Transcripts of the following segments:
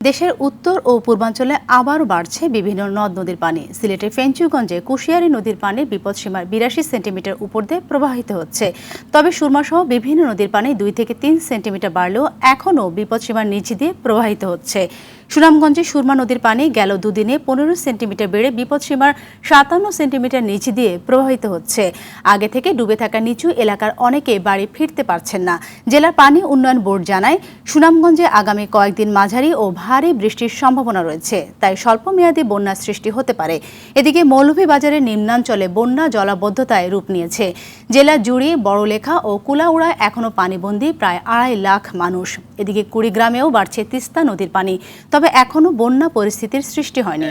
দেশের উত্তর ও পূর্বাঞ্চলে আবারও বাড়ছে বিভিন্ন নদ নদীর পানি। সিলেটের ফেঞ্চুগঞ্জে কুশিয়ারি নদীর পানি বিপদসীমার ৮২ সেন্টিমিটার উপর দিয়ে প্রবাহিত হচ্ছে। তবে সুরমাসহ বিভিন্ন নদীর পানি ২ থেকে ৩ সেন্টিমিটার বাড়লেও এখনও বিপদসীমার নিচ দিয়ে প্রবাহিত হচ্ছে। সুনামগঞ্জে সুরমা নদীর পানি গেল দুদিনে ১৫ সেন্টিমিটার বেড়ে বিপদসীমার ৫৭ সেন্টিমিটার নিচ দিয়ে প্রবাহিত হচ্ছে। আগে থেকে ডুবে থাকা নিচু এলাকার অনেকে বাড়ি ফিরতে পারছেন না। জেলার পানি উন্নয়ন বোর্ড জানায়, সুনামগঞ্জে আগামী কয়েকদিন মাঝারি ও ভারী বৃষ্টির সম্ভাবনা রয়েছে, তাই স্বল্পমেয়াদী বন্যার সৃষ্টি হতে পারে। এদিকে মৌলভীবাজারের নিম্নাঞ্চলে বন্যা জলাবদ্ধতায় রূপ নিয়েছে। জেলা জুড়ে বড়লেখা ও কুলাউড়ায় এখনও পানিবন্দী প্রায় ২.৫ লাখ মানুষ। এদিকে কুড়িগ্রামেও বাড়ছে তিস্তা নদীর পানি, তবে এখনও বন্যা পরিস্থিতির সৃষ্টি হয়নি।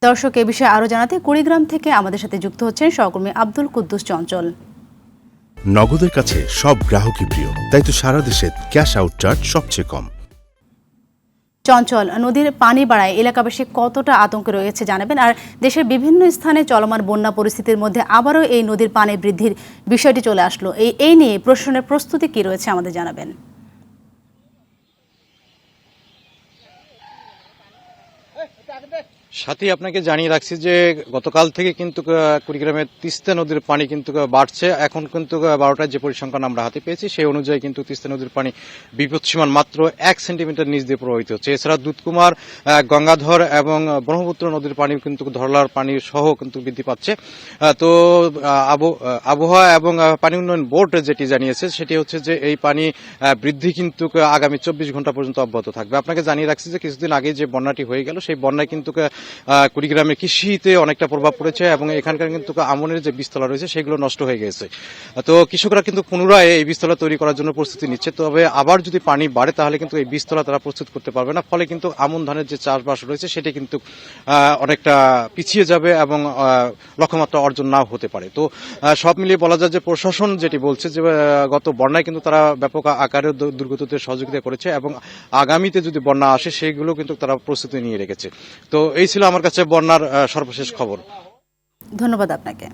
দর্শক, এ বিষয়ে আরও জানাতে কুড়িগ্রাম থেকে আমাদের সাথে যুক্ত হচ্ছেন সহকর্মী আব্দুল কুদ্দুস চঞ্চল। নগদের কাছে সব গ্রাহকই প্রিয়, তাই তো সারা দেশে ক্যাশ আউট চার্জ সবচেয়ে কম। চঞ্চল, নদীর পানি বাড়ায় এলাকাবাসী কতটা আতঙ্কে রয়েছে জানাবেন, আর দেশের বিভিন্ন স্থানে চলমান বন্যা পরিস্থিতির মধ্যে আবারও এই নদীর পানি বৃদ্ধির বিষয়টি চলে আসলো, এই নিয়ে প্রশাসনের প্রস্তুতি কি রয়েছে আমাদের জানাবেন। সাথে আপনাকে জানিয়ে রাখছি যে গতকাল থেকে কিন্তু কুড়িগ্রামের তিস্তা নদীর পানি কিন্তু বাড়ছে। এখন কিন্তু 12টার যে পরিসংখ্যান আমরা হাতে পেয়েছি সেই অনুযায়ী কিন্তু তিস্তা নদীর পানি বিপদসীমার মাত্র ১ সেন্টিমিটার নিচ দিয়ে প্রবাহিত হচ্ছে। এছাড়া দুধকুমার, গঙ্গাধর এবং ব্রহ্মপুত্র নদীর পানি কিন্তু ধরলার পানি সহ কিন্তু বৃদ্ধি পাচ্ছে। তো আবহাওয়া এবং পানি উন্নয়ন বোর্ড যেটি জানিয়েছে সেটি হচ্ছে যে এই পানি বৃদ্ধি কিন্তু আগামী ২৪ ঘন্টা পর্যন্ত অব্যাহত থাকবে। আপনাকে জানিয়ে রাখছি যে কিছুদিন আগে যে বন্যাটি হয়ে গেল সেই বন্যায় কিন্তু কুড়িগ্রামের কৃষিতে অনেকটা প্রভাব পড়েছে এবং এখানকার কিন্তু আমনের যে বীজতলা রয়েছে সেগুলো নষ্ট হয়ে গেছে। তো কৃষকরা কিন্তু পুনরায় এই বীজতলা তৈরি করার জন্য প্রস্তুতি নিচ্ছে। তবে আবার যদি পানি বাড়ে তাহলে কিন্তু এই বীজতলা তারা প্রস্তুত করতে পারবে না, ফলে কিন্তু আমন ধানের যে চাষবাস রয়েছে সেটি কিন্তু অনেকটা পিছিয়ে যাবে এবং লক্ষ্যমাত্রা অর্জন নাও হতে পারে। তো সব মিলিয়ে বলা যায় যে প্রশাসন যেটি বলছে যে গত বন্যায় কিন্তু তারা ব্যাপক আকারে দুর্গতদের সহযোগিতা করেছে এবং আগামীতে যদি বন্যা আসে সেগুলো কিন্তু তারা প্রস্তুতি নিয়ে রেখেছে। তো এই ছিল আমার কাছে বন্যার সর্বশেষ খবর। ধন্যবাদ আপনাকে।